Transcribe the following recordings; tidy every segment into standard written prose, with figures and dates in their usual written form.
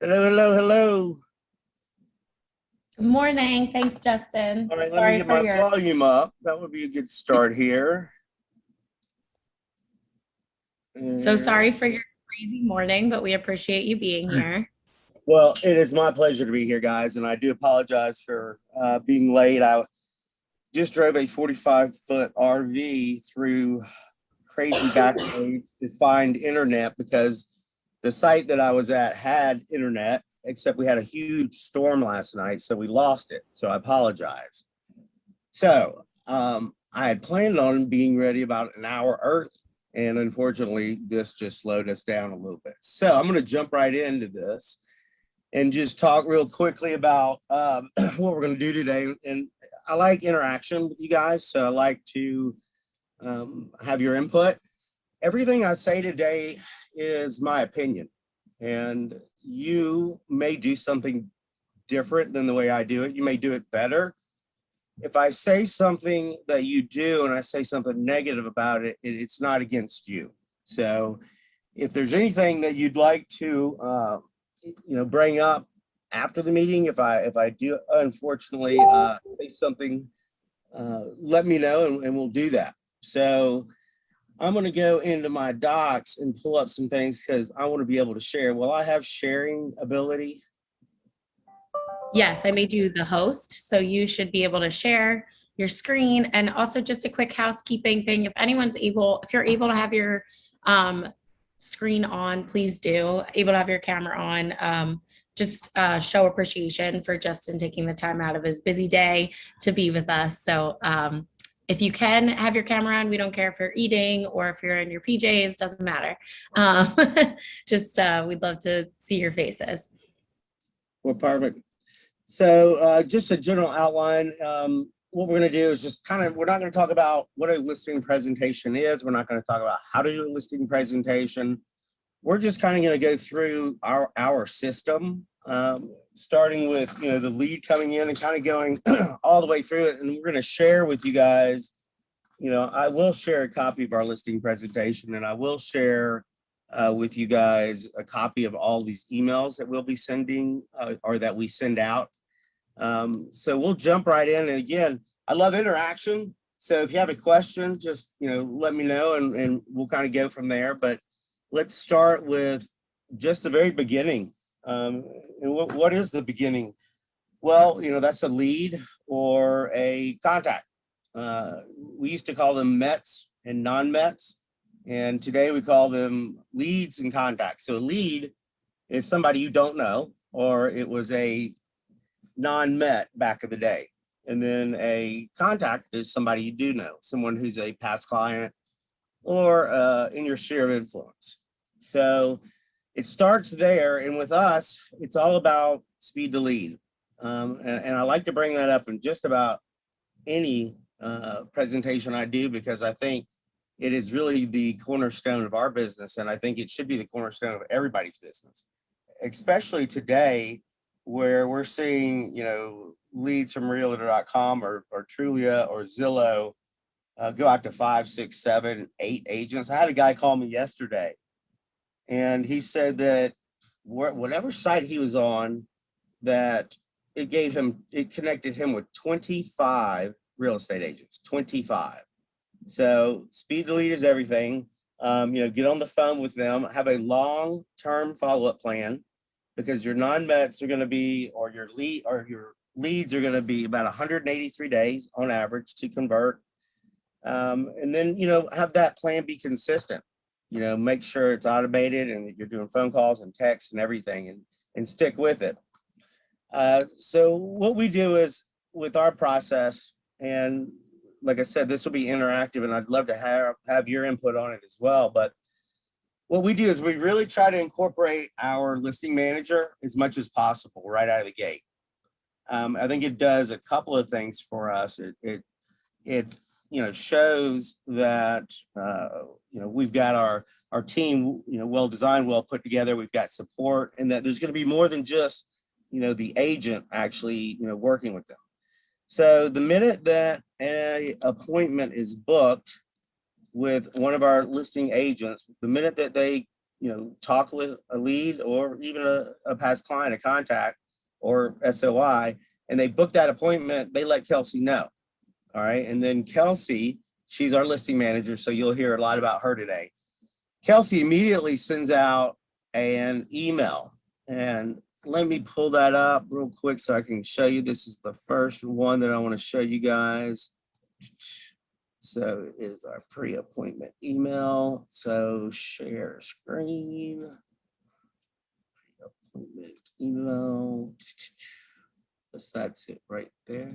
Hello, hello, hello. Good morning. Thanks, Justin. All right, let me Sorry get for my your volume up. That would be a good start here. so And, sorry for your crazy morning, but we appreciate you being here. well, it is my pleasure to be here, guys, and I do apologize for being late. I just drove a 45-foot RV through crazy back roads to find internet because the site that I was at had internet, except we had a huge storm last night, so we lost it. So I apologize. So I had planned on being ready about an hour early, and unfortunately, this just slowed us down a little bit. So I'm going to jump right into this and just talk real quickly about what we're going to do today. And I like interaction with you guys, so I like to have your input. Everything I say today is my opinion, and you may do something different than the way I do it. You may do it better. If I say something that you do and I say something negative about it, it's not against you. So if there's anything that you'd like to, bring up after the meeting, if I do, unfortunately, say something, let me know and we'll do that. So I'm going to go into my docs and pull up some things because I want to be able to share. Well, I have sharing ability. Yes, I made you the host, so you should be able to share your screen. And also, just a quick housekeeping thing: if you're able to have your um, screen on, please do. Able to have your camera on. Just show appreciation for Justin taking the time out of his busy day to be with us. So if you can have your camera on, we don't care if you're eating or if you're in your PJs, doesn't matter. Um, just we'd love to see your faces. Well, perfect. So just a general outline. What we're going to do is just kind of, we're not going to talk about what a listing presentation is. We're not going to talk about how to do a listing presentation. We're just kind of going to go through our system, starting with, the lead coming in and kind of going all the way through it. And we're going to share with you guys, I will share a copy of our listing presentation, and I will share with you guys a copy of all these emails that we'll be sending or that we send out. So we'll jump right in. And again, I love interaction. So if you have a question, just, let me know and we'll kind of go from there. But let's start with just the very beginning. And what is the beginning? Well, that's a lead or a contact. We used to call them Mets and non-Mets. And today we call them leads and contacts. So a lead is somebody you don't know, or it was a non-Met back of the day. And then a contact is somebody you do know, someone who's a past client or in your sphere of influence. So it starts there. And with us, it's all about speed to lead. And I like to bring that up in just about any presentation I do, because I think it is really the cornerstone of our business. And I think it should be the cornerstone of everybody's business, especially today where we're seeing, leads from realtor.com or Trulia or Zillow go out to 5, 6, 7, 8 agents. I had a guy call me yesterday and he said that whatever site he was on, that it connected him with 25 real estate agents, 25. So speed to lead is everything. Get on the phone with them, have a long-term follow-up plan, because your non-Mets are going to be, or your leads are going to be about 183 days on average to convert. And then, have that plan be consistent. Make sure it's automated and you're doing phone calls and texts and everything, and stick with it. So what we do is with our process, and like I said, this will be interactive and I'd love to have your input on it as well. But what we do is we really try to incorporate our listing manager as much as possible right out of the gate. I think it does a couple of things for us. It shows that we've got our team well designed, well put together. We've got support, and that there's going to be more than just the agent actually working with them. So the minute that an appointment is booked with one of our listing agents, the minute that they talk with a lead or even a past client, a contact or SOI, and they book that appointment, they let Kelsey know. All right. And then Kelsey, she's our listing manager, so you'll hear a lot about her today. Kelsey immediately sends out an email, and let me pull that up real quick so I can show you. This is the first one that I want to show you guys. So it is our pre-appointment email. So share screen, pre-appointment email. That's it right there.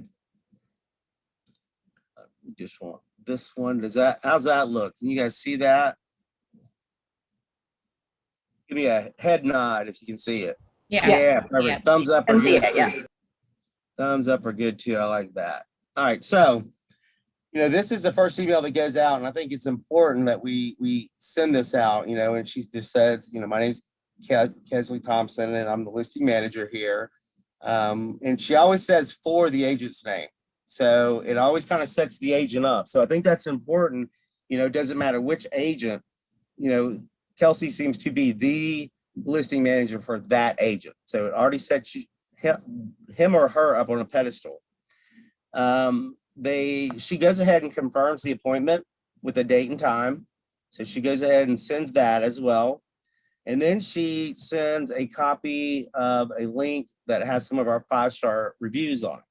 We just want this one. How's that look? Can you guys see that? Give me a head nod if you can see it. Yeah, perfect. Yeah. Thumbs up. Can see it, yeah. Thumbs up are good too. I like that. All right, so this is the first email that goes out, and I think it's important that we send this out. And she just says, my name's Kesley Thompson, and I'm the listing manager here. And she always says for the agent's name, so it always kind of sets the agent up. So I think that's important. It doesn't matter which agent. Kelsey seems to be the listing manager for that agent, so it already sets him or her up on a pedestal. She goes ahead and confirms the appointment with a date and time. So she goes ahead and sends that as well. And then she sends a copy of a link that has some of our 5-star reviews on it.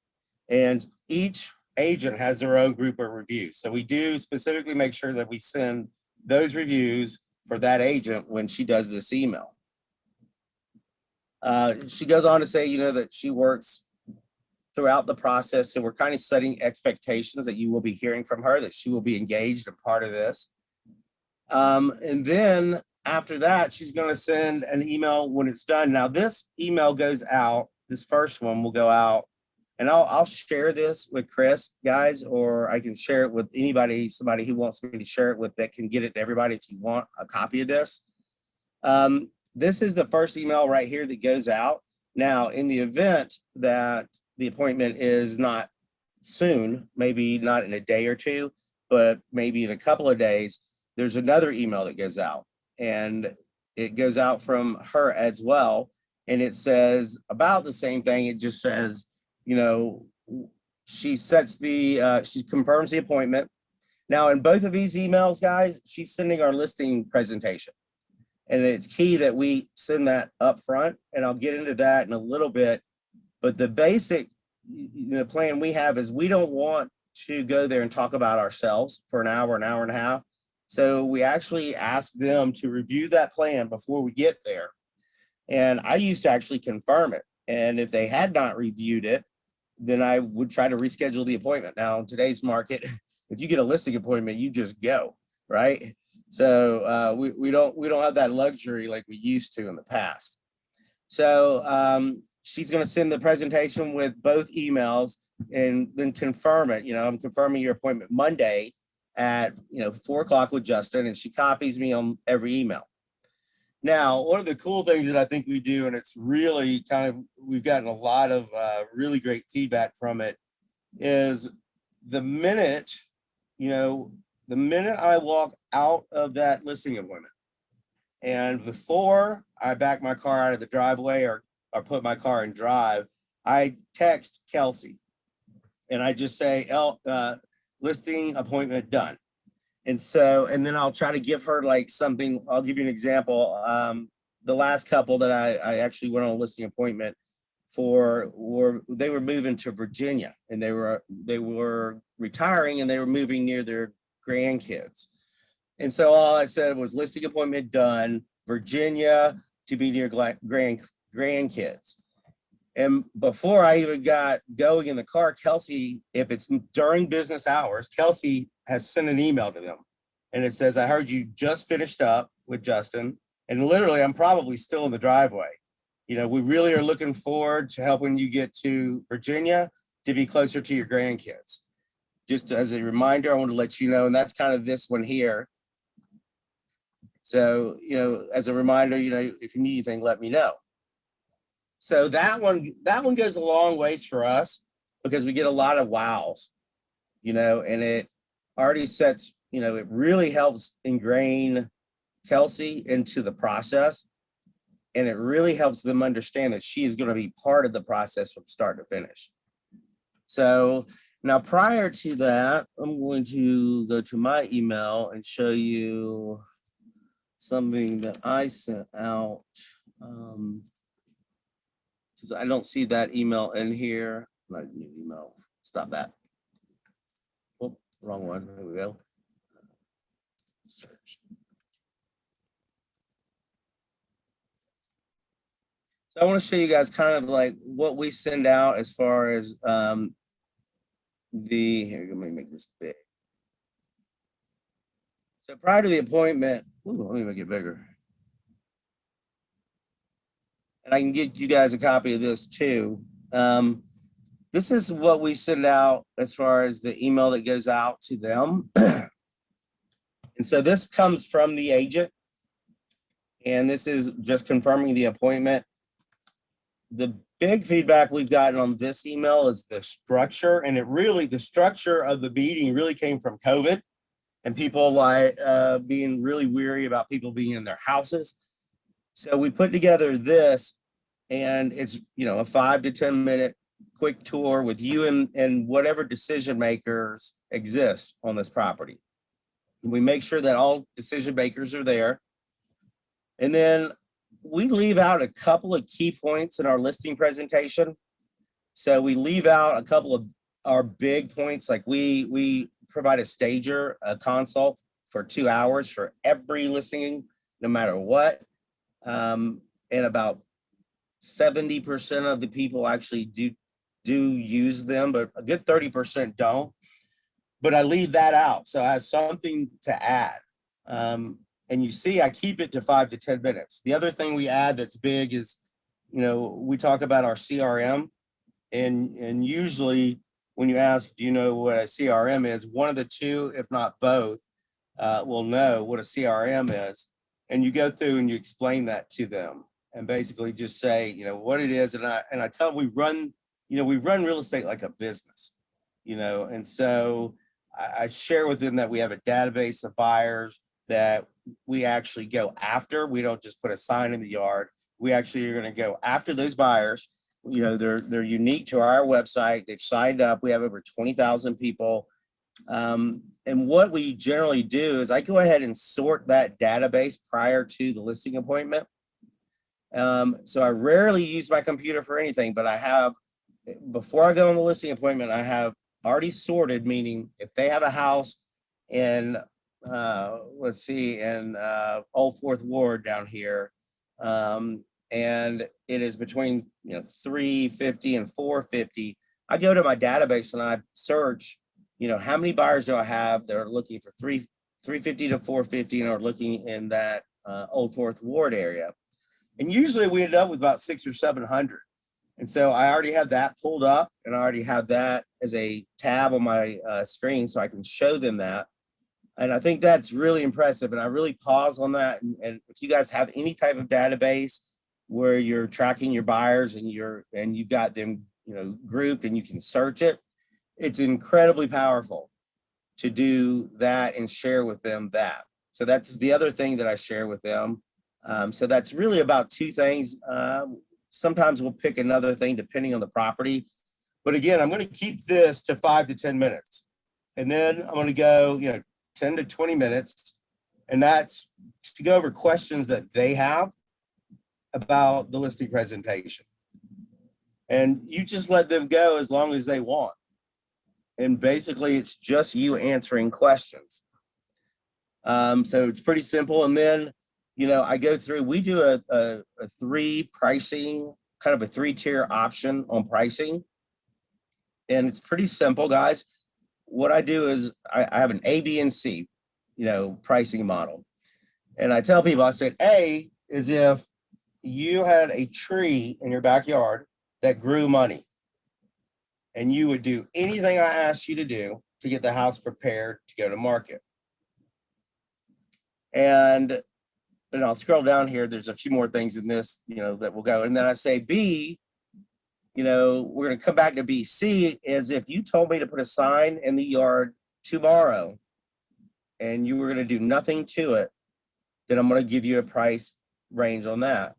And each agent has their own group of reviews. So we do specifically make sure that we send those reviews for that agent when she does this email. She goes on to say, that she works throughout the process. So we're kind of setting expectations that you will be hearing from her, that she will be engaged and part of this. And then after that, she's going to send an email when it's done. Now this email goes out, this first one will go out, and I'll share this with Chris, guys, or I can share it with somebody who wants me to share it with that can get it to everybody if you want a copy of this. This is the first email right here that goes out. Now, in the event that the appointment is not soon, maybe not in a day or two, but maybe in a couple of days, there's another email that goes out, and it goes out from her as well. And it says about the same thing. It just says, she confirms the appointment. Now, in both of these emails, guys, she's sending our listing presentation. And it's key that we send that up front, and I'll get into that in a little bit. But the basic plan we have is we don't want to go there and talk about ourselves for an hour and a half. So we actually ask them to review that plan before we get there. And I used to actually confirm it. And if they had not reviewed it, then I would try to reschedule the appointment. Now, in today's market, if you get a listing appointment, you just go, right? So we don't have that luxury like we used to in the past. So she's going to send the presentation with both emails and then confirm it. I'm confirming your appointment Monday at 4 o'clock with Justin, and she copies me on every email. Now, one of the cool things that I think we do, and it's really we've gotten a lot of really great feedback from it, is the minute I walk out of that listing appointment, and before I back my car out of the driveway or put my car in drive, I text Kelsey and I just say, listing appointment done. And then I'll try to give her like something. I'll give you an example. The last couple that I actually went on a listing appointment for they were moving to Virginia, and they were retiring, and they were moving near their grandkids. And so all I said was listing appointment done, Virginia, to be near grandkids. And before I even got going in the car, Kelsey, if it's during business hours, Kelsey has sent an email to them. And it says, I heard you just finished up with Justin. And literally, I'm probably still in the driveway. We really are looking forward to helping you get to Virginia to be closer to your grandkids. Just as a reminder, I want to let you know, and that's kind of this one here. So, as a reminder, if you need anything, let me know. So that one goes a long ways for us because we get a lot of wows, and it already sets, it really helps ingrain Kelsey into the process. And it really helps them understand that she is going to be part of the process from start to finish. So now prior to that, I'm going to go to my email and show you something that I sent out. Because I don't see that email in here. Not new email. Stop that. Oh, wrong one. There we go. Search. So I want to show you guys kind of like what we send out as far as here, let me make this big. So prior to the appointment, let me make it bigger. And I can get you guys a copy of this too. This is what we send out as far as the email that goes out to them. And so this comes from the agent. And this is just confirming the appointment. The big feedback we've gotten on this email is the structure. And the structure of the meeting really came from COVID and people like being really weary about people being in their houses. So we put together this, and it's, a 5 to 10 minute quick tour with you and whatever decision makers exist on this property. We make sure that all decision makers are there. And then we leave out a couple of key points in our listing presentation. So we leave out a couple of our big points, like we provide a stager, a consult for 2 hours for every listing, no matter what. And about 70% of the people actually do use them, but a good 30% don't. But I leave that out, so I have something to add. And you see, I keep it to 5 to 10 minutes. The other thing we add that's big is, we talk about our CRM, and usually when you ask, do you know what a CRM is? One of the two, if not both, will know what a CRM is. And you go through and you explain that to them, and basically just say, what it is. And I tell them we run real estate like a business, and so I share with them that we have a database of buyers that we actually go after. We don't just put a sign in the yard. We actually are going to go after those buyers. They're unique to our website. They've signed up. We have over 20,000 people. And what we generally do is I go ahead and sort that database prior to the listing appointment. So I rarely use my computer for anything, but I have, before I go on the listing appointment, I have already sorted, meaning if they have a house in, let's see, in Old Fourth Ward down here, and it is between 350 and 450, I go to my database and I search, how many buyers do I have that are looking for 350 to 450 and are looking in that Old Fourth Ward area. And usually we end up with about 600 or 700. And so I already have that pulled up, and I already have that as a tab on my screen so I can show them that. And I think that's really impressive. And I really pause on that. And if you guys have any type of database where you're tracking your buyers and you've got them, grouped and you can search it, it's incredibly powerful to do that and share with them that. So that's the other thing that I share with them. So that's really about two things. Sometimes we'll pick another thing depending on the property. But again, I'm going to keep this to 5 to 10 minutes. And then I'm going to go, 10 to 20 minutes. And that's to go over questions that they have about the listing presentation. And you just let them go as long as they want. And basically, it's just you answering questions. So it's pretty simple. And then, I go through, we do a three pricing, kind of a 3-tier option on pricing. And it's pretty simple, guys. What I do is I have an A, B, and C, pricing model. And I tell people, I said, A is if you had a tree in your backyard that grew money, and you would do anything I asked you to do to get the house prepared to go to market. And I'll scroll down here. There's a few more things in this, that will go. And then I say B, we're going to come back to B. C is if you told me to put a sign in the yard tomorrow and you were going to do nothing to it, then I'm going to give you a price range on that.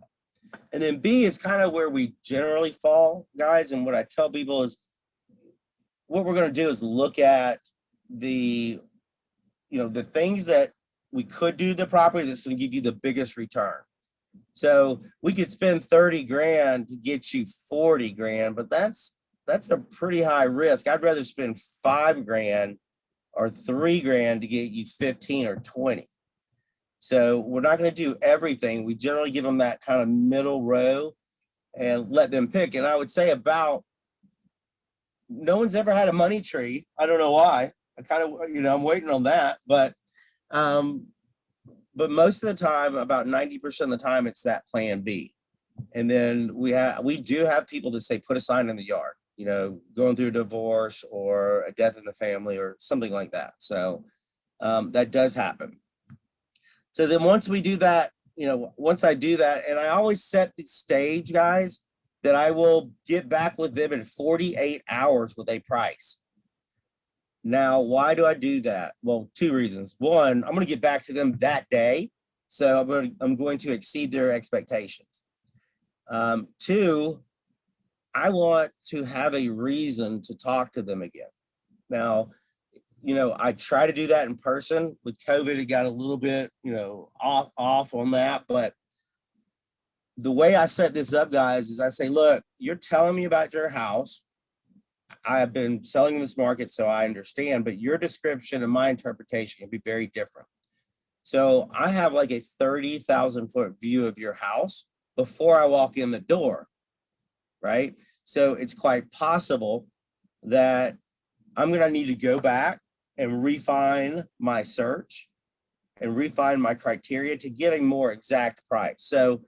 And then B is kind of where we generally fall, guys. And what I tell people is what we're going to do is look at the, the things that we could do to the property that's going to give you the biggest return. So we could spend 30 grand to get you 40 grand, but that's a pretty high risk. I'd rather spend 5 grand or 3 grand to get you 15 or 20. So we're not going to do everything. We generally give them that kind of middle row and let them pick. And I would say about, no one's ever had a money tree. I don't know why. I kind of, I'm waiting on that, but most of the time, about 90% of the time, it's that plan B. And then we do have people that say, put a sign in the yard, going through a divorce or a death in the family or something like that. So that does happen. So then once we do that, once I do that, and I always set the stage, guys, that I will get back with them in 48 hours with a price. Now, why do I do that? Well, 2 reasons. One, I'm going to get back to them that day. So I'm going to exceed their expectations. 2, I want to have a reason to talk to them again. Now, I try to do that in person. With COVID, it got a little bit, off on that. But the way I set this up, guys, is I say, look, you're telling me about your house. I have been selling in this market, so I understand, but your description and my interpretation can be very different. So I have like a 30,000 foot view of your house before I walk in the door, right? So it's quite possible that I'm going to need to go back and refine my search and refine my criteria to get a more exact price. So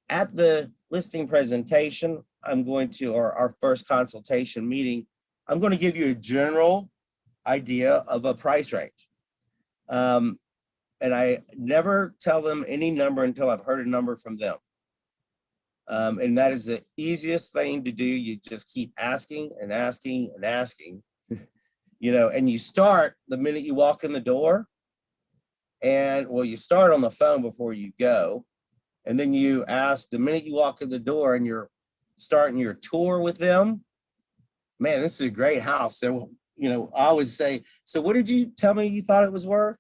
at the listing presentation, I'm going to, or our first consultation meeting, I'm going to give you a general idea of a price range. And I never tell them any number until I've heard a number from them. And that is the easiest thing to do. You just keep asking and asking and asking, and you start the minute you walk in the door. And well, you start on the phone before you go. And then you ask the minute you walk in the door and you're starting your tour with them. Man, this is a great house. So, I always say, so what did you tell me you thought it was worth?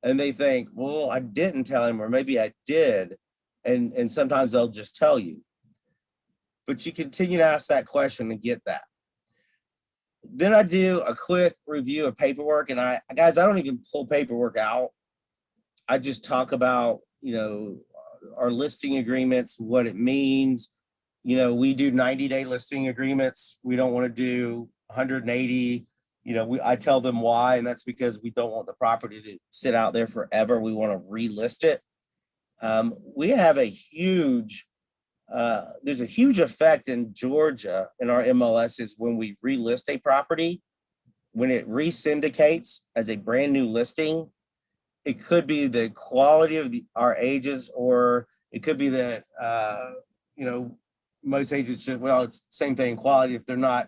And they think, well, I didn't tell him, or maybe I did. And sometimes they'll just tell you. But you continue to ask that question and get that. Then I do a quick review of paperwork. And I don't even pull paperwork out. I just talk about, our listing agreements, what it means. We do 90-day listing agreements. We don't want to do 180. I tell them why, and that's because we don't want the property to sit out there forever. We want to relist it. We have a huge, there's a huge effect in Georgia in our MLSs when we relist a property. When it resyndicates as a brand new listing, it could be the quality of our agents, or it could be that, most agents should, well, it's the same thing, quality, if they're not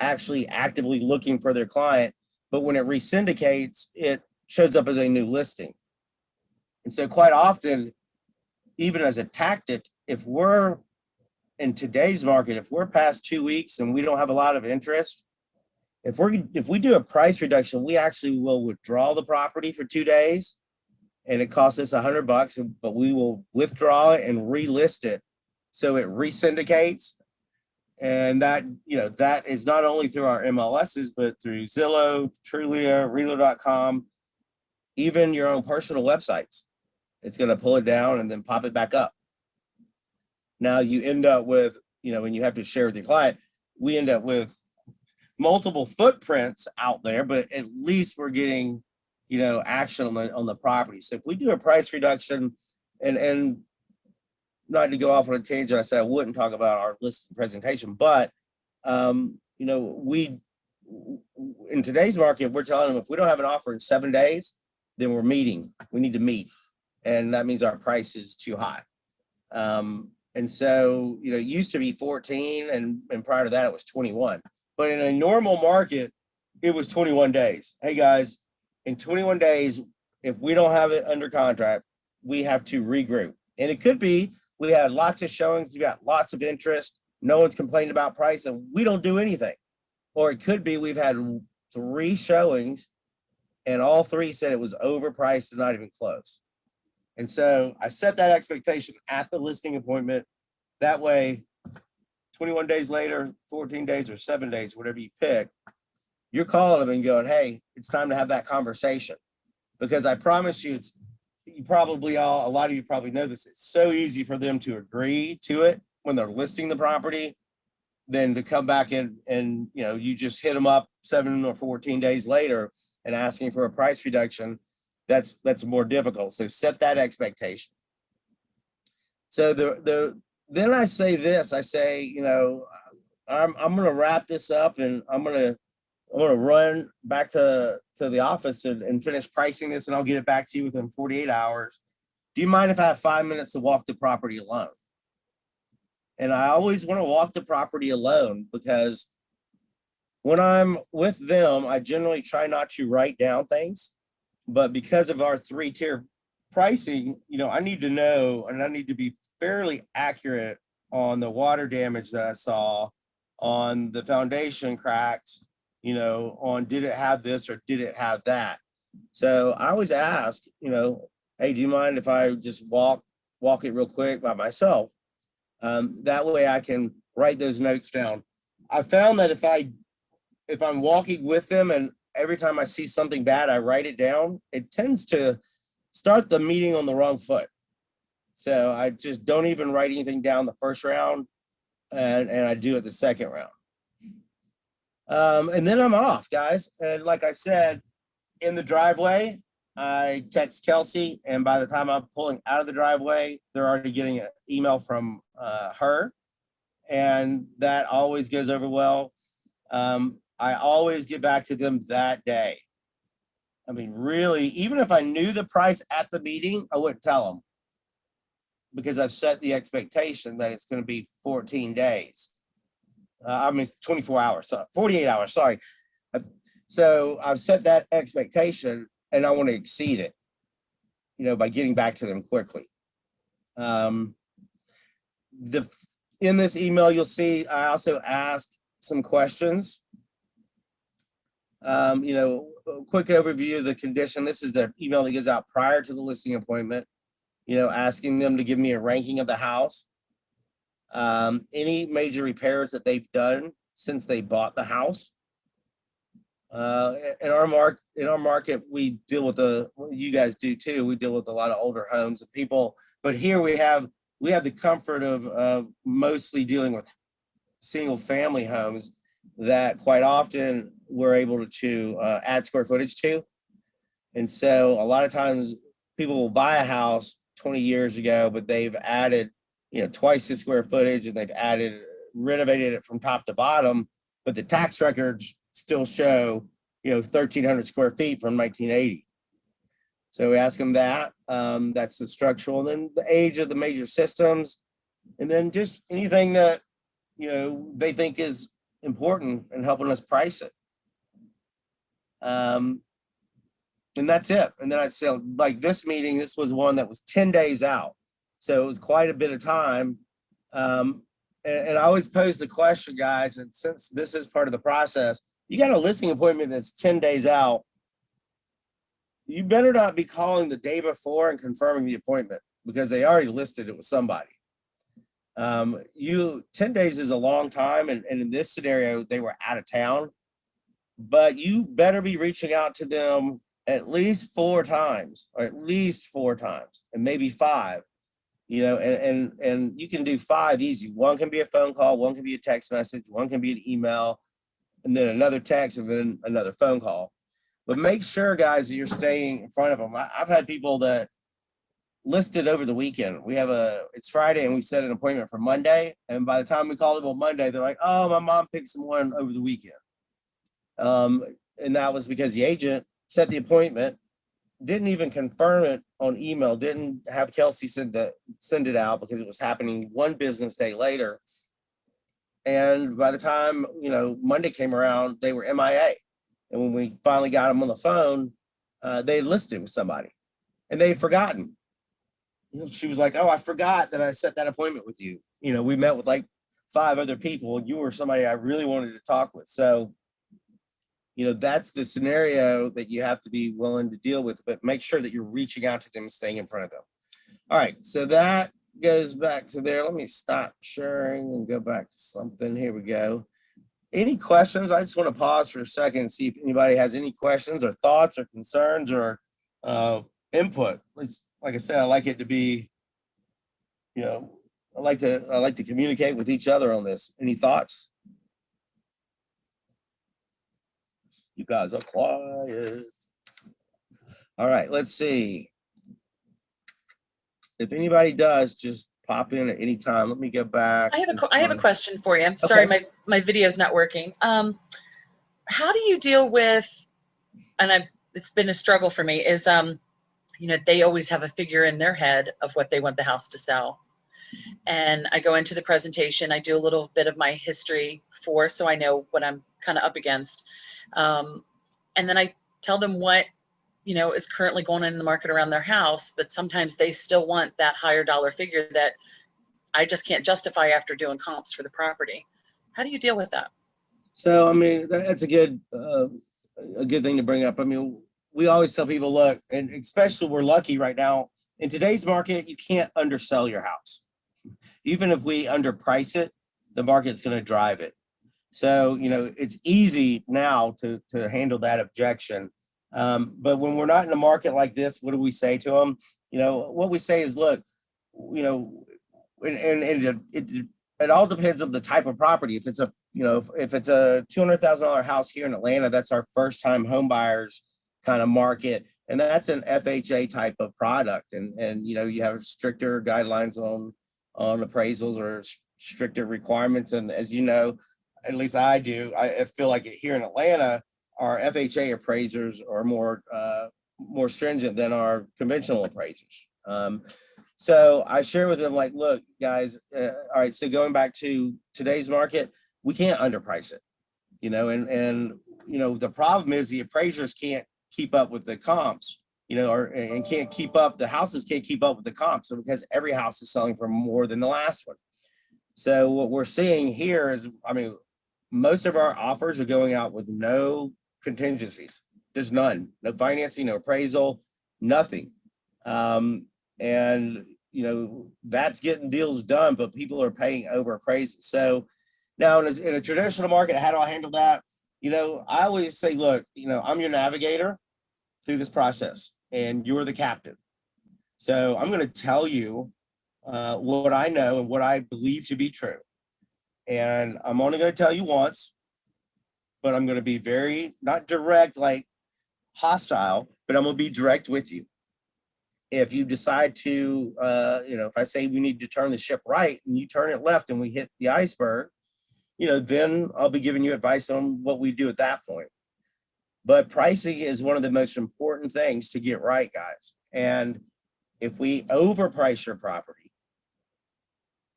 actually actively looking for their client. But when it resyndicates, it shows up as a new listing. And so quite often, even as a tactic, if we're in today's market, if we're past 2 weeks and we don't have a lot of interest, if we do a price reduction, we actually will withdraw the property for 2 days, and it costs us $100, but we will withdraw it and relist it so it resyndicates. And that, that is not only through our MLSs, but through Zillow, Trulia, Realtor.com, even your own personal websites. It's going to pull it down and then pop it back up. Now you end up with, when you have to share with your client, we end up with multiple footprints out there, but at least we're getting, action on the property. So if we do a price reduction, and not to go off on a tangent, I said I wouldn't talk about our listing presentation, but we, in today's market, we're telling them if we don't have an offer in 7 days, then we need to meet. And that means our price is too high. And so, it used to be 14, and prior to that, it was 21. But in a normal market, it was 21 days. Hey guys, in 21 days, if we don't have it under contract, we have to regroup. And it could be we had lots of showings, we got lots of interest, no one's complained about price, and we don't do anything. Or it could be we've had 3 showings and all 3 said it was overpriced and not even close. And so I set that expectation at the listing appointment. That way, 21 days later, 14 days or 7 days, whatever you pick, you're calling them and going, hey, it's time to have that conversation. Because I promise you, a lot of you probably know this, it's so easy for them to agree to it when they're listing the property than to come back in and you just hit them up 7 or 14 days later and asking for a price reduction. That's more difficult. So set that expectation. So then I say this, I say, I'm going to wrap this up and I'm going to run back to the office and finish pricing this, and I'll get it back to you within 48 hours. Do you mind if I have 5 minutes to walk the property alone? And I always want to walk the property alone because when I'm with them, I generally try not to write down things. But because of our 3-tier pricing, I need to know, and I need to be fairly accurate on the water damage that I saw, on the foundation cracks, on did it have this or did it have that. So I always ask, hey, do you mind if I just walk it real quick by myself? That way I can write those notes down. I found that if I'm walking with them and every time I see something bad, I write it down, it tends to start the meeting on the wrong foot. So I just don't even write anything down the first round, and I do it the second round. And then I'm off, guys. And like I said, in the driveway, I text Kelsey, and by the time I'm pulling out of the driveway, they're already getting an email from her, and that always goes over well. I always get back to them that day. I mean, really, even if I knew the price at the meeting, I wouldn't tell them because I've set the expectation that it's going to be 14 days. I mean, it's 24 hours, so 48 hours, sorry. So I've set that expectation and I want to exceed it, by getting back to them quickly. In this email, you'll see I also ask some questions. A quick overview of the condition. This is the email that goes out prior to the listing appointment, asking them to give me a ranking of the house. Any major repairs that they've done since they bought the house. In our market, we deal with you guys do too. We deal with a lot of older homes and people, but here we have the comfort of mostly dealing with single family homes that quite often we're able to add square footage to. And so a lot of times people will buy a house 20 years ago, but they've added, twice the square footage, and they've renovated it from top to bottom, but the tax records still show, 1,300 square feet from 1980. So we ask them that. That's the structural, and then the age of the major systems, and then just anything that, they think is important in helping us price it. And that's it. And then I said, like this meeting, this was one that was 10 days out. So it was quite a bit of time. And I always pose the question, guys, and since this is part of the process, you got a listing appointment that's 10 days out, you better not be calling the day before and confirming the appointment because they already listed it with somebody. 10 days is a long time. And in this scenario, they were out of town, but you better be reaching out to them at least 4 times, and maybe 5, and you can do 5 easy. One can be a phone call, one can be a text message, one can be an email, and then another text, and then another phone call. But make sure, guys, that you're staying in front of them. I've had people that listed over the weekend. It's Friday and we set an appointment for Monday. And by the time we call them on Monday, they're like, oh, my mom picked someone over the weekend. And that was because the agent set the appointment, didn't even confirm it on email, didn't have Kelsey send it out because it was happening 1 business day later. And by the time, Monday came around, they were MIA. And when we finally got them on the phone, they listed with somebody and they'd forgotten. she was like, oh, I forgot that I set that appointment with you. You know, we met with like 5 other people and you were somebody I really wanted to talk with. So, you know, that's the scenario that you have to be willing to deal with, but make sure that you're reaching out to them and staying in front of them. All right, so that goes back to there. Let me stop sharing and go back to something. Here we go. Any questions? I just want to pause for a second and see if anybody has any questions or thoughts or concerns or input. It's, like I said, I like it to be, you know, I like to communicate with each other on this. Any thoughts? You guys are quiet. All right, let's see. If anybody does, just pop in at any time. Let me go back. I have a question for you. Sorry, my video's not working. How do you deal with, and it's been a struggle for me, is you know, they always have a figure in their head of what they want the house to sell. And I go into the presentation, I do a little bit of my history so I know what I'm kind of up against. And then I tell them what, you know, is currently going on in the market around their house, but sometimes they still want that higher dollar figure that I just can't justify after doing comps for the property. How do you deal with that? So, I mean, that's a good thing to bring up. I mean, we always tell people, look, and especially we're lucky right now in today's market, you can't undersell your house. Even if we underprice it, the market's going to drive it. So, you know, it's easy now to handle that objection. But when we're not in a market like this, what do we say to them? You know, what we say is, look, you know, it all depends on the type of property. If it's a, you know, if it's a $200,000 house here in Atlanta, that's our first time home buyers kind of market. And that's an FHA type of product. And, you know, you have stricter guidelines on appraisals or stricter requirements. And as you know, at least I do, I feel like here in Atlanta, our FHA appraisers are more stringent than our conventional appraisers. So I share with them, like, look, guys, all right, so going back to today's market, we can't underprice it, you know, and you know, the problem is the appraisers can't keep up with the comps, you know, and can't keep up, the houses can't keep up with the comps, so because every house is selling for more than the last one. So what we're seeing here is, I mean, most of our offers are going out with no contingencies. There's none, no financing, no appraisal, nothing. And you know, that's getting deals done, but people are paying over appraisal. So now in a traditional market, how do I handle that? You know, I always say, look, you know, I'm your navigator through this process and you're the captain. So I'm going to tell you what I know and what I believe to be true. And I'm only going to tell you once, but I'm going to be very, not direct, like hostile, but I'm going to be direct with you. If you decide to, you know, if I say we need to turn the ship right and you turn it left and we hit the iceberg, you know, then I'll be giving you advice on what we do at that point. But pricing is one of the most important things to get right, guys. And if we overprice your property,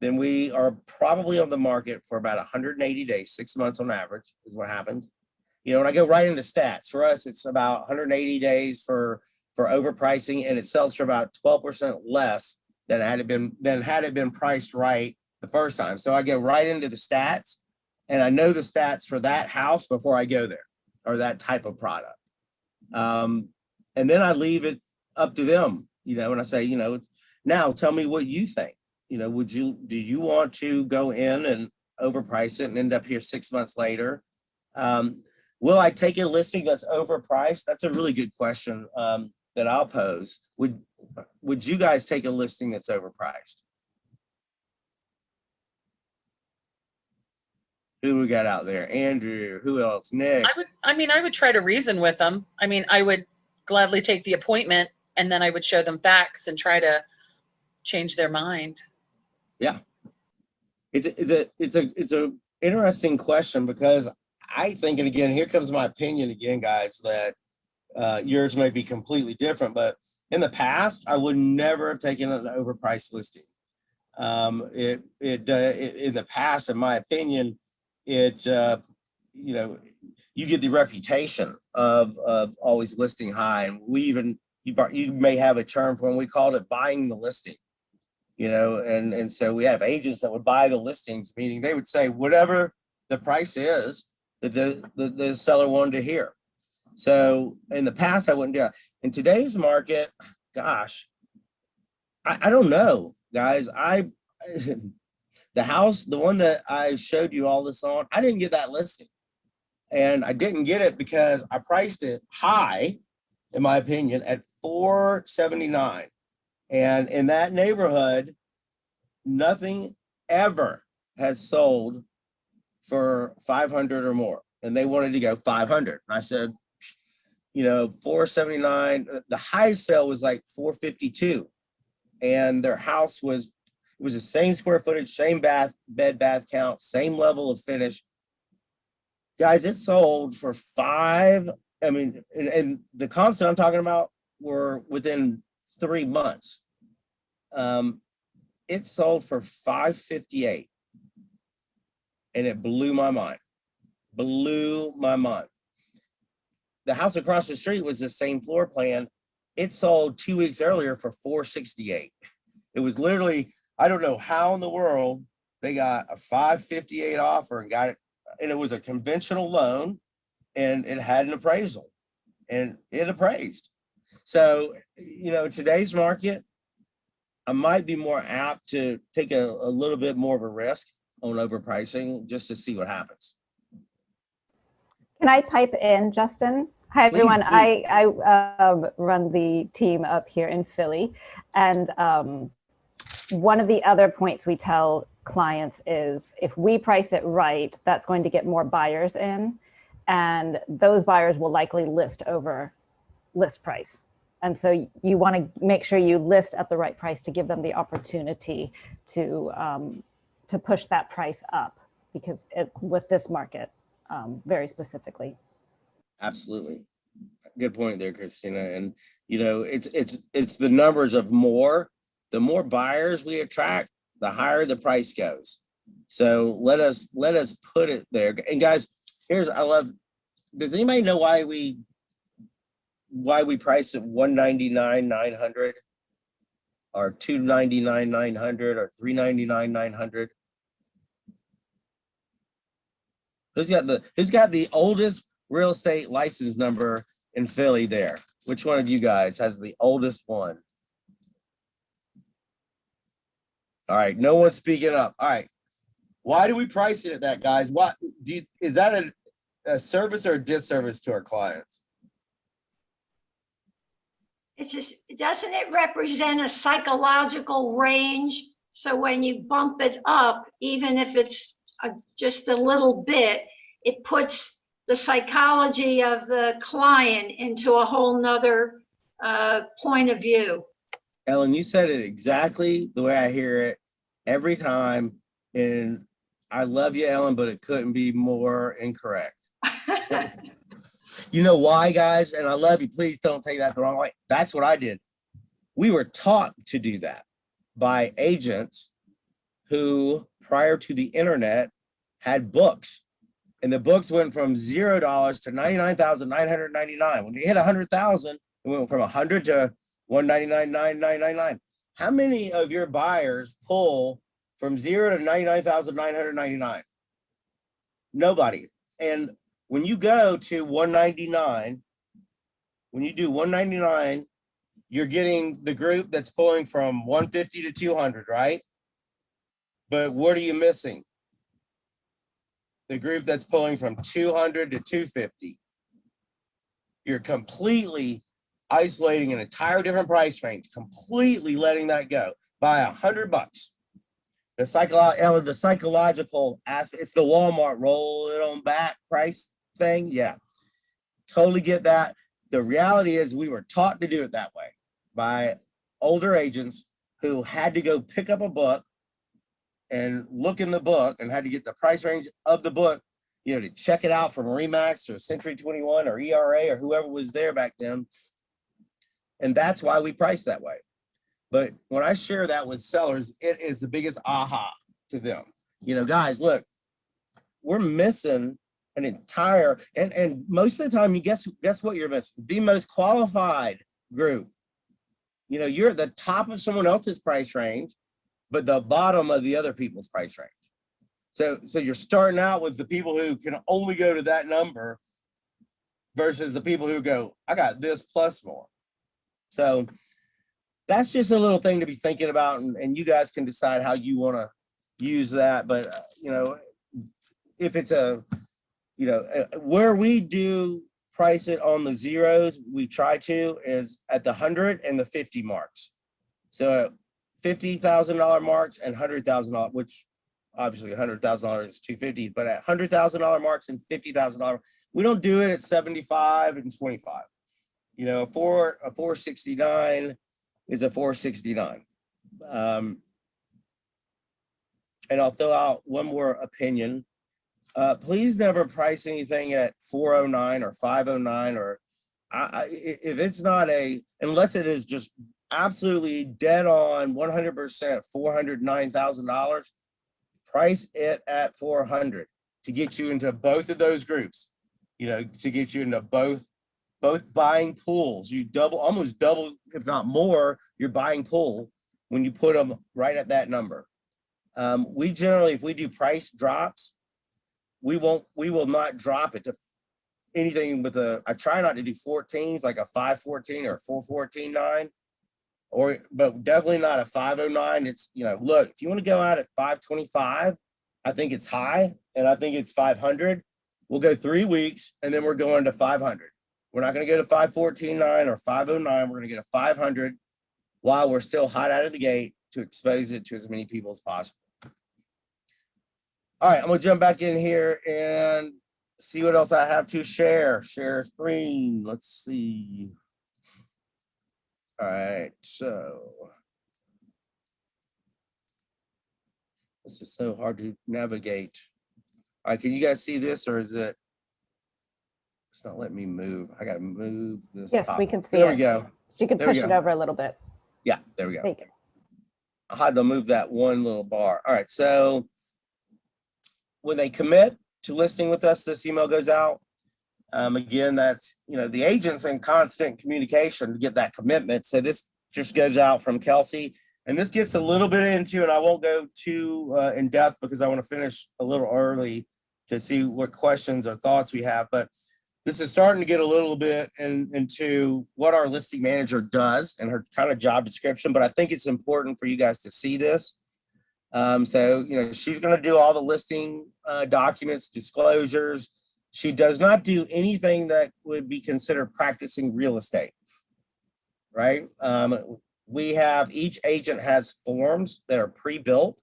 then we are probably on the market for about 180 days, 6 months on average is what happens. You know, when I go right into stats, for us, it's about 180 days for overpricing, and it sells for about 12% less than had it been priced right the first time. So I go right into the stats, and I know the stats for that house before I go there, or that type of product. And then I leave it up to them, you know, and I say, you know, now tell me what you think. You know, do you want to go in and overprice it and end up here 6 months later? Will I take a listing that's overpriced? That's a really good question that I'll pose. Would you guys take a listing that's overpriced? Who we got out there? Andrew, who else? Nick? I would try to reason with them. I mean, I would gladly take the appointment and then I would show them facts and try to change their mind. Yeah. It's a interesting question because I think, and again, here comes my opinion again, guys, that yours may be completely different, but in the past, I would never have taken an overpriced listing. In the past, in my opinion, you know, you get the reputation of always listing high, and we even, you may have a term for when we called it buying the listing, you know, and so we have agents that would buy the listings, meaning they would say whatever the price is that the seller wanted to hear. So in the past, I wouldn't do that. In today's market, gosh, I don't know, guys. The house, the one that I showed you all this on, I didn't get that listing. And I didn't get it because I priced it high, in my opinion, at $479. And in that neighborhood, nothing ever has sold for 500 or more. And they wanted to go 500. And I said, you know, 479, the highest sale was like 452. And their house was, it was the same square footage, same bed, bath count, same level of finish. Guys, it sold for five. I mean, and the comps that I'm talking about were within 3 months. It sold for 558. And it blew my mind. Blew my mind. The house across the street was the same floor plan. It sold 2 weeks earlier for 468. It was literally, I don't know how in the world they got a 558 offer and got it. And it was a conventional loan and it had an appraisal and it appraised. So, you know, today's market, I might be more apt to take a little bit more of a risk on overpricing just to see what happens. Can I pipe in, Justin? Hi, Please everyone. do. I run the team up here in Philly. And one of the other points we tell clients is if we price it right, that's going to get more buyers in. And those buyers will likely list over list price. And so you want to make sure you list at the right price to give them the opportunity to push that price up, because with this market, very specifically. Absolutely. Good point there, Christina. And, you know, it's the numbers of more, the more buyers we attract, the higher the price goes. So let us put it there. And guys, does anybody know why we price it $199,900 or $299,900 or $399,900? Who's got the oldest real estate license number in Philly there? Which one of you guys has the oldest one? All right, no one's speaking up. All right, why do we price it at that, guys? Is that a service or a disservice to our clients? It's just, doesn't it represent a psychological range? So when you bump it up, even if it's just a little bit, it puts the psychology of the client into a whole nother point of view. Ellen, you said it exactly the way I hear it every time. And I love you, Ellen, but it couldn't be more incorrect. You know why, guys? And I love you. Please don't take that the wrong way. That's what I did. We were taught to do that by agents who, prior to the internet, had books. And the books went from $0 to $99,999. When you hit 100,000, it went from 100 to $199,999. How many of your buyers pull from 0 to 99,999? Nobody. And when you go to 199, when you do 199, you're getting the group that's pulling from 150 to 200, right? But what are you missing? The group that's pulling from 200 to 250. You're completely isolating an entire different price range, completely letting that go by $100. The psychological aspect, it's the Walmart roll it on back price thing. Yeah, totally get that. The reality is we were taught to do it that way by older agents who had to go pick up a book and look in the book and had to get the price range of the book, you know, to check it out from Remax or Century 21 or ERA or whoever was there back then. And that's why we price that way. But when I share that with sellers, it is the biggest aha to them. You know, guys, look, we're missing an entire, and most of the time, you guess what you're missing? The most qualified group you know, you're at the top of someone else's price range, but the bottom of the other people's price range. So you're starting out with the people who can only go to that number versus the people who go, I got this plus more. So that's just a little thing to be thinking about, and you guys can decide how you want to use that. But you know, if it's where we do price it on the zeros, we try to is at the 100 and the 50 marks. So $50,000 marks and $100,000, which obviously $100,000 is $250, but at $100,000 marks and $50,000, we don't do it at 75 and 25. You know, a 469 is a 469. And I'll throw out one more opinion. Please never price anything at 409 or 509 or if it's not unless it is just absolutely dead on 100% $409,000, price it at 400 to get you into both of those groups, you know, to get you into both buying pools. You almost double, if not more, your buying pool when you put them right at that number. We generally, if we do price drops, we will not drop it to anything with I try not to do 14s like a 514 or a 414.9, but definitely not a 509. It's, you know, look, if you want to go out at 525, I think it's high, and I think it's 500. We'll go 3 weeks, and then we're going to 500. We're not going to go to 514.9 or 509. We're going to get a 500 while we're still hot out of the gate to expose it to as many people as possible. All right, I'm going to jump back in here and see what else I have to share. Share screen. Let's see. All right, so this is so hard to navigate. All right, can you guys see this, or is it? It's not letting me move. I got to move this. Yes, top. we can see There it. we go. You can There we push it go. over a little bit. Yeah, there we go. Thank you. I had to move that one little bar. All right, so when they commit to listing with us, this email goes out. Again, that's, you know, the agent's in constant communication to get that commitment. So this just goes out from Kelsey. And this gets a little bit into, and I won't go too in depth because I want to finish a little early to see what questions or thoughts we have. But this is starting to get a little bit into what our listing manager does and her kind of job description. But I think it's important for you guys to see this. So, you know, she's going to do all the listing documents, disclosures. She does not do anything that would be considered practicing real estate, right? Each agent has forms that are pre-built.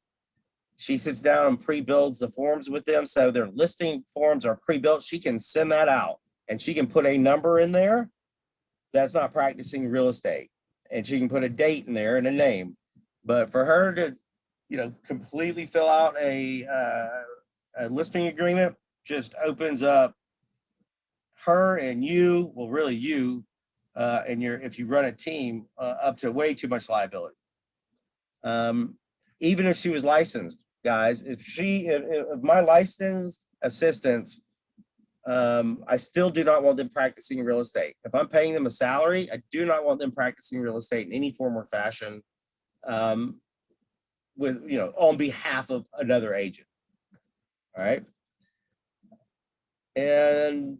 She sits down and pre-builds the forms with them. So their listing forms are pre-built. She can send that out and she can put a number in there that's not practicing real estate. And she can put a date in there and a name. But for her to, you know, completely fill out a listing agreement just opens up her and you, well, really you, and if you run a team, up to way too much liability. Even if she was licensed, guys, if my licensed assistants, I still do not want them practicing real estate. If I'm paying them a salary, I do not want them practicing real estate in any form or fashion, with, you know, on behalf of another agent. All right. And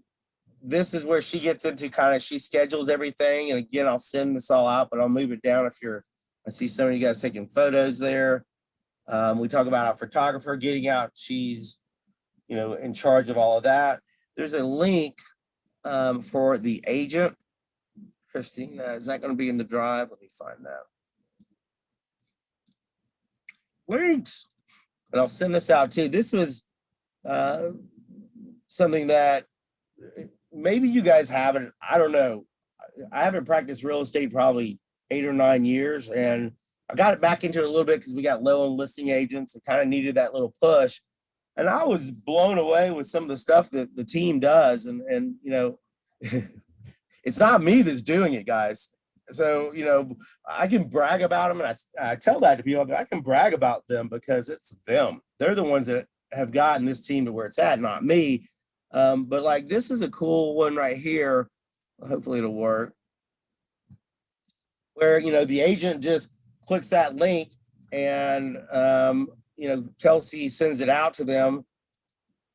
this is where she gets into she schedules everything. And again, I'll send this all out, but I'll move it down I see some of you guys taking photos there. We talk about our photographer getting out. She's, you know, in charge of all of that. There's a link for the agent. Christina, is that going to be in the drive? Let me find that. Links. And I'll send this out too. This was something that maybe you guys haven't. I don't know. I haven't practiced real estate probably 8 or 9 years, and I got it back into it a little bit because we got low on listing agents and kind of needed that little push. And I was blown away with some of the stuff that the team does. And you know, it's not me that's doing it, guys. So, you know, I can brag about them, and I tell that to people. I can brag about them because it's them. They're the ones that have gotten this team to where it's at, not me. But like, this is a cool one right here. Hopefully it'll work. where, you know, the agent just clicks that link and, you know, Kelsey sends it out to them,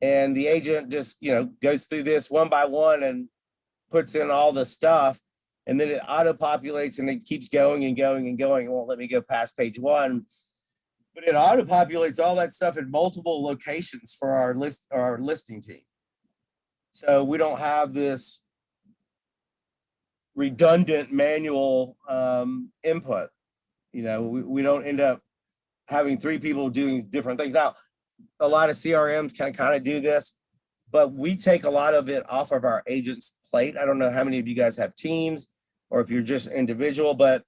and the agent just, you know, goes through this one by one and puts in all the stuff, and then it auto populates and it keeps going and going and going. It won't let me go past page one, but it auto populates all that stuff in multiple locations for our listing team. So we don't have this redundant manual input. You know, we don't end up having 3 people doing different things. Now, a lot of CRMs can kind of do this, but we take a lot of it off of our agent's plate. I don't know how many of you guys have teams or if you're just individual, but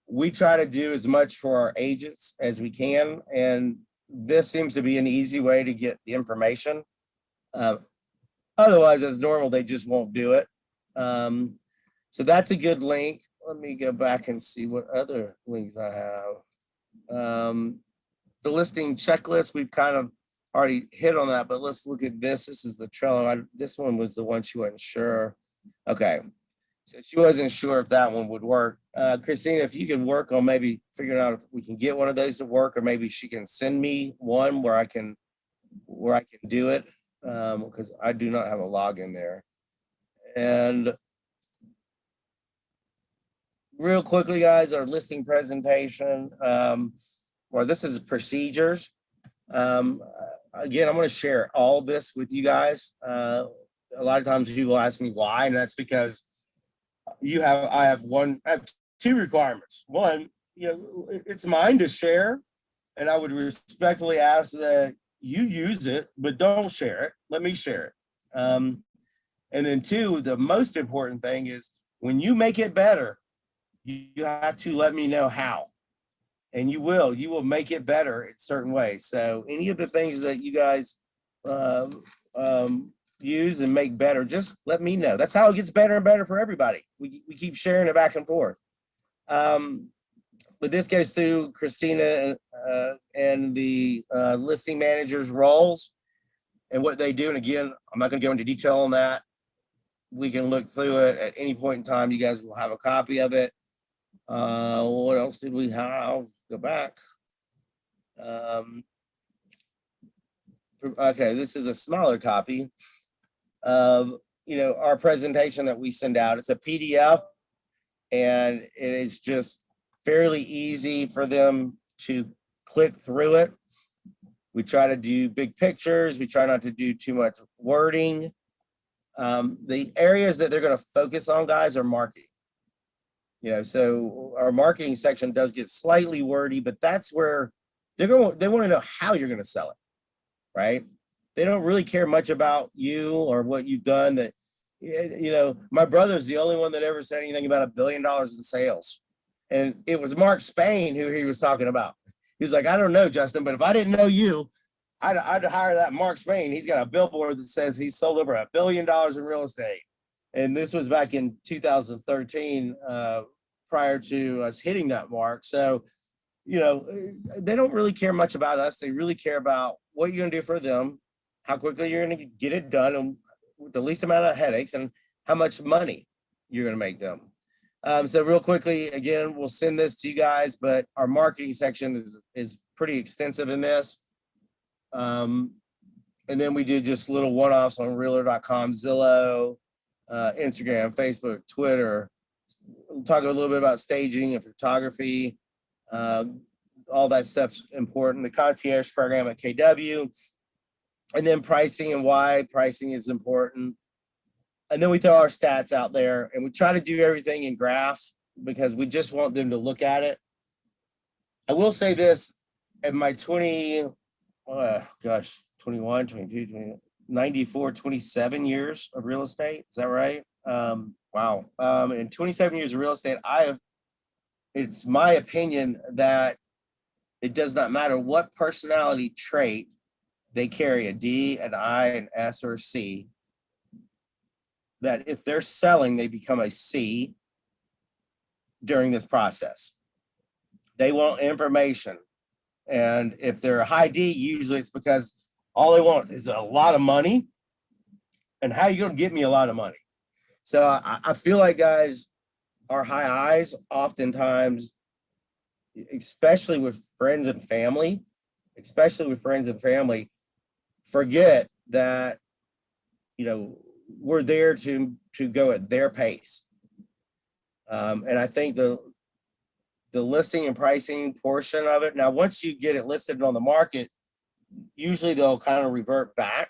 we try to do as much for our agents as we can. And this seems to be an easy way to get the information. Otherwise, as normal, they just won't do it. So that's a good link. Let me go back and see what other links I have. The listing checklist, we've kind of already hit on that, but let's look at this. This is the Trello. This one was the one she wasn't sure. Okay, so she wasn't sure if that one would work. Christina, if you could work on maybe figuring out if we can get one of those to work, or maybe she can send me one where I can do it, because I do not have a login there. And real quickly, guys, our listing presentation, or this is procedures. Again, I'm going to share all this with you guys. A lot of times people ask me why, and that's because I have 2 requirements. One, you know, it's mine to share, and I would respectfully ask that you use it, but don't share it. Let me share it. And then 2, the most important thing is when you make it better, you have to let me know how. And you will make it better in certain ways. So any of the things that you guys use and make better, just let me know. That's how it gets better and better for everybody. We keep sharing it back and forth. But this goes through Christina and the listing manager's roles and what they do. And again, I'm not going to go into detail on that. We can look through it at any point in time. You guys will have a copy of it. What else did we have? Go back. Okay, this is a smaller copy of, you know, our presentation that we send out. It's a PDF, and it is just fairly easy for them to click through it. We try to do big pictures. We try not to do too much wording. The areas that they're going to focus on, guys, are marketing. You know, so our marketing section does get slightly wordy, but that's where they want to know how you're going to sell it, right? They don't really care much about you or what you've done. That, you know, my brother's the only one that ever said anything about $1 billion in sales. And it was Mark Spain who he was talking about. He was like, I don't know, Justin, but if I didn't know you, I'd hire that Mark Spain. He's got a billboard that says he's sold over $1 billion in real estate. And this was back in 2013, prior to us hitting that mark. So, you know, they don't really care much about us. They really care about what you're going to do for them, how quickly you're going to get it done, and with the least amount of headaches, and how much money you're going to make them. So real quickly, again, we'll send this to you guys, but our marketing section is pretty extensive in this. And then we do just little one-offs on realtor.com, Zillow, Instagram, Facebook, Twitter. We'll talk a little bit about staging and photography. All that stuff's important. The concierge program at KW, and then pricing and why pricing is important. And then we throw our stats out there, and we try to do everything in graphs because we just want them to look at it. I will say this, in my 21, 22, 20, 94, 27 years of real estate. Is that right? Wow. In 27 years of real estate, it's my opinion that it does not matter what personality trait they carry, a D, an I, an S, or a C, that if they're selling, they become a C during this process. They want information. And if they're a high D, usually it's because all they want is a lot of money. And how are you going to get me a lot of money? So I feel like, guys, our high eyes oftentimes, especially with friends and family, forget that, we're there to go at their pace. And I think the listing and pricing portion of it, now, once you get it listed on the market, usually they'll kind of revert back.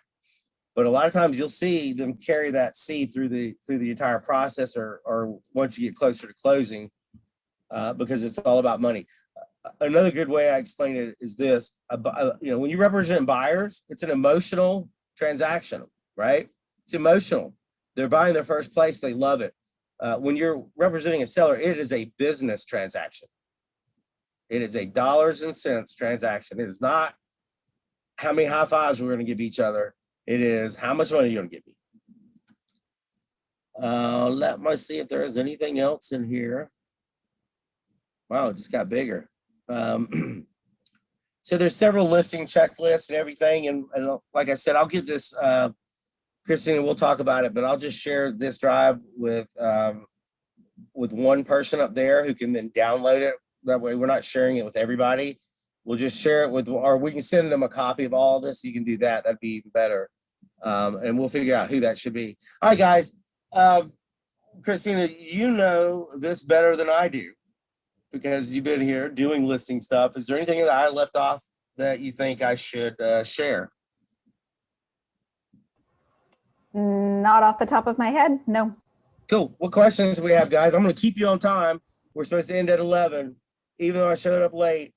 But a lot of times you'll see them carry that seed through the entire process, or once you get closer to closing, because it's all about money. Another good way I explain it is this: when you represent buyers, it's an emotional transaction, right? It's emotional. They're buying their first place; they love it. When you're representing a seller, it is a business transaction. It is a dollars and cents transaction. It is not how many high fives we're going to give each other. It is how much money you're going to give me. Let me see if there is anything else in here. Wow, it just got bigger. So there's several listing checklists and everything. And like I said, I'll get this, Christine, we'll talk about it, but I'll just share this drive with one person up there who can then download it. That way we're not sharing it with everybody. We'll just share it with, or we can send them a copy of all this. You can do that. That'd be even better. And we'll figure out who that should be. All right, guys. Christina, you know this better than I do, because you've been here doing listing stuff. Is there anything that I left off that you think I should share? Not off the top of my head, no. Cool. What questions do we have, guys? I'm going to keep you on time. We're supposed to end at 11, even though I showed up late.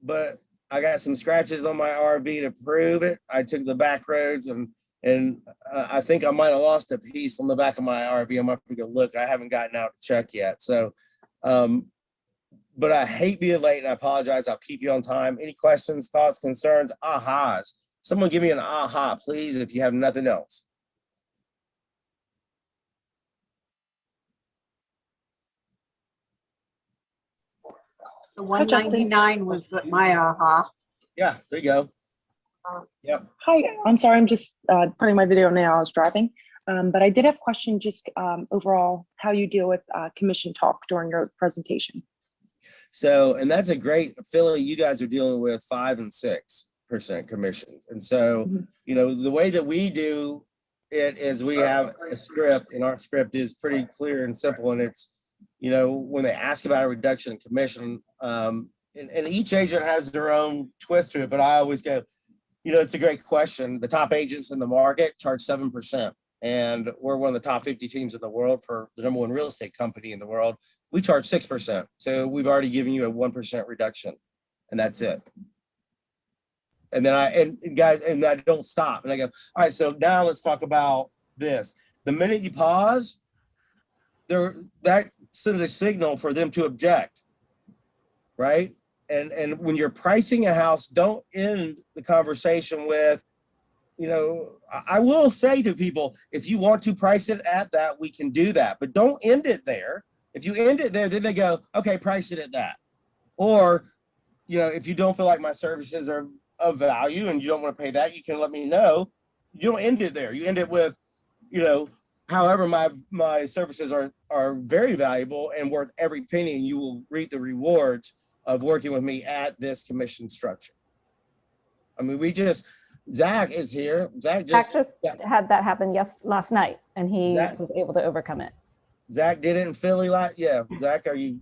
But I got some scratches on my RV to prove it. I took the back roads, and I think I might have lost a piece on the back of my RV. I'm going to have to go look. I haven't gotten out to check yet. So, but I hate being late, and I apologize. I'll keep you on time. Any questions, thoughts, concerns, ahas? Someone give me an aha, please, if you have nothing else. The 199 was my aha. Yeah, there you go. Yep. Hi, I'm sorry, I'm just putting my video now. I was driving, but I did have a question just overall how you deal with commission talk during your presentation. So, and that's a great, Philly, you guys are dealing with 5% and 6% commissions. And so, the way that we do it is we have a script, and our script is pretty clear and simple. And it's, when they ask about a reduction in commission, and each agent has their own twist to it, but I always go, it's a great question. The top agents in the market charge 7%. And we're one of the top 50 teams in the world for the #1 real estate company in the world. We charge 6%. So we've already given you a 1% reduction, and that's it. And then I don't stop. And I go, all right, so now let's talk about this. The minute you pause, that sends a signal for them to object, right? And when you're pricing a house, don't end the conversation with, I will say to people, if you want to price it at that, we can do that, but don't end it there. If you end it there, then they go, okay, price it at that. Or, if you don't feel like my services are of value and you don't want to pay that, you can let me know. You don't end it there. You end it with, however, my services are very valuable and worth every penny, and you will reap the rewards of working with me at this commission structure. I mean, Zach is here. Zach just had that happen last night, and he was able to overcome it. Zach did it in Philly. Yeah. Zach, are you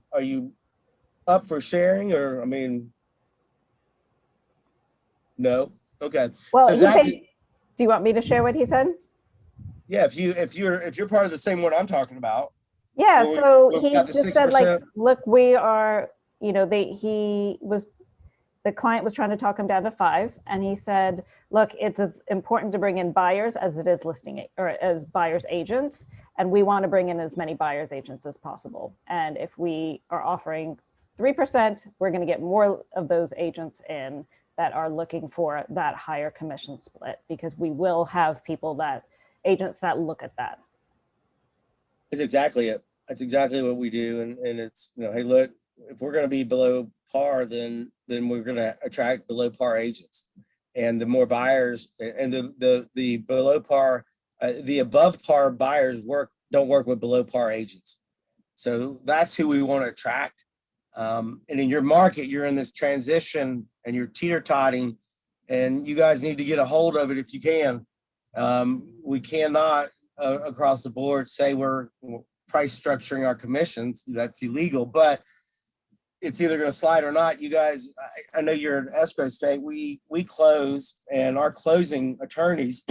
up for sharing, or, no? Okay. Well, so Zach, do you want me to share what he said? Yeah, if you're part of the same one I'm talking about. Yeah, so he just 6%. said, like, look, we are, the client was trying to talk him down to 5, and he said, look, it's as important to bring in buyers as it is as buyers agents, and we want to bring in as many buyers agents as possible. And if we are offering 3%, we're going to get more of those agents in that are looking for that higher commission split, because we will have agents that look at that. That's exactly it. That's exactly what we do. And it's, hey, look, if we're going to be below par, then we're going to attract below par agents. And the more buyers, and the below par, the above par buyers don't work with below par agents. So that's who we want to attract. And in your market, you're in this transition and you're teeter-totting, and you guys need to get a hold of it if you can. We cannot across the board say we're price structuring our commissions. That's illegal, but it's either going to slide or not. You guys, I know you're an escrow state. We close, and our closing attorneys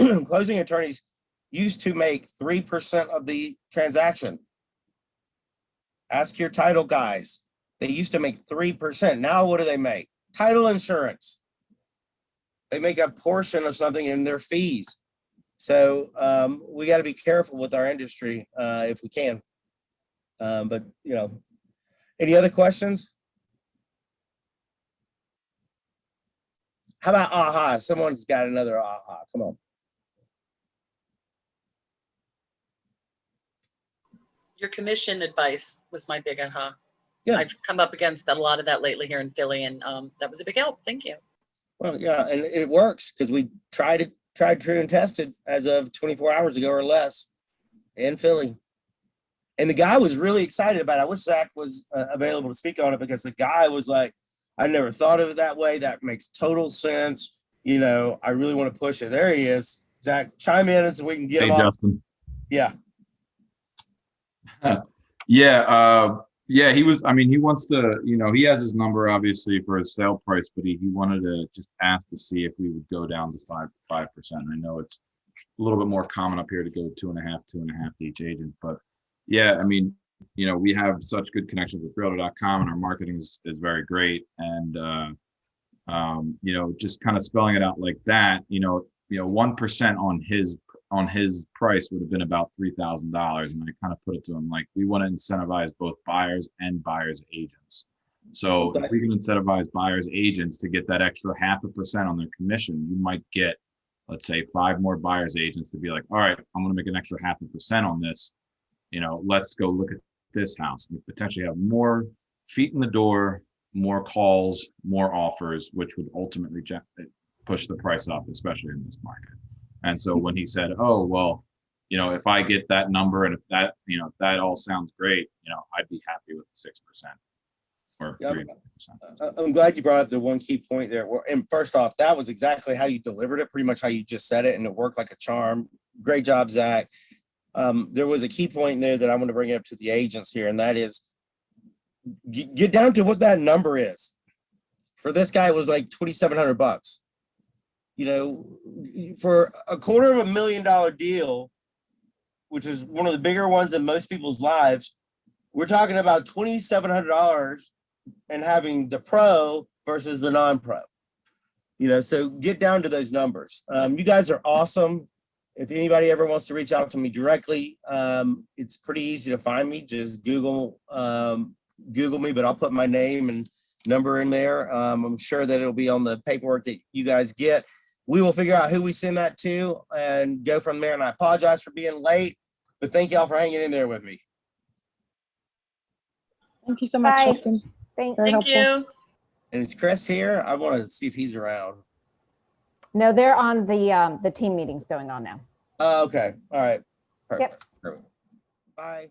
used to make 3% of the transaction. Ask your title guys. They used to make 3%. Now what do they make? Title insurance. They make a portion of something in their fees. So we got to be careful with our industry if we can. But you know, any other questions? How about aha? Someone's got another aha. Come on. Your commission advice was my big aha. Yeah. I've come up against a lot of that lately here in Philly, and that was a big help. Thank you. Well, yeah, and it works because we tried, true, and tested as of 24 hours ago or less in Philly. And the guy was really excited about it. I wish Zach was available to speak on it, because the guy was like, I never thought of it that way. That makes total sense. You know, I really want to push it. There he is. Zach, chime in and so we can get him off. Justin. Yeah. Yeah, he was, I mean, he wants to, you know, he has his number obviously for his sale price, but he wanted to just ask to see if we would go down to 5%. I know it's a little bit more common up here to go 2.5 to each agent, but yeah, I mean, you know, we have such good connections with realtor.com, and our marketing is very great. And, you know, just kind of spelling it out like that, you know, 1% on his price would have been about $3,000. And I kind of put it to him like, we want to incentivize both buyers and buyers agents. So if we can incentivize buyers agents to get that extra 0.5% on their commission, you might get, let's say, 5 more buyers agents to be like, all right, I'm going to make an extra 0.5% on this. You know, let's go look at this house. We potentially have more feet in the door, more calls, more offers, which would ultimately push the price up, especially in this market. And so when he said, oh, well, you know, if I get that number and if that, you know, if that all sounds great, you know, I'd be happy with 6% or 3%. I'm glad you brought up the one key point there. And first off, that was exactly how you delivered it, pretty much how you just said it, and it worked like a charm. Great job, Zach. There was a key point in there that I want to bring up to the agents here, and that is get down to what that number is. For this guy, it was like $2,700. You know, for a $250,000 deal, which is one of the bigger ones in most people's lives, we're talking about $2,700 and having the pro versus the non-pro. You know, so get down to those numbers. You guys are awesome. If anybody ever wants to reach out to me directly, it's pretty easy to find me. Just Google me, but I'll put my name and number in there. I'm sure that it'll be on the paperwork that you guys get. We will figure out who we send that to and go from there. And I apologize for being late, but thank y'all for hanging in there with me. Thank you so much, Bye. Justin. Thank Very Thank helpful. you. And is Chris here? I want to see if he's around. No, they're on the team meetings going on now. Okay. All right. Perfect. Yep. Bye.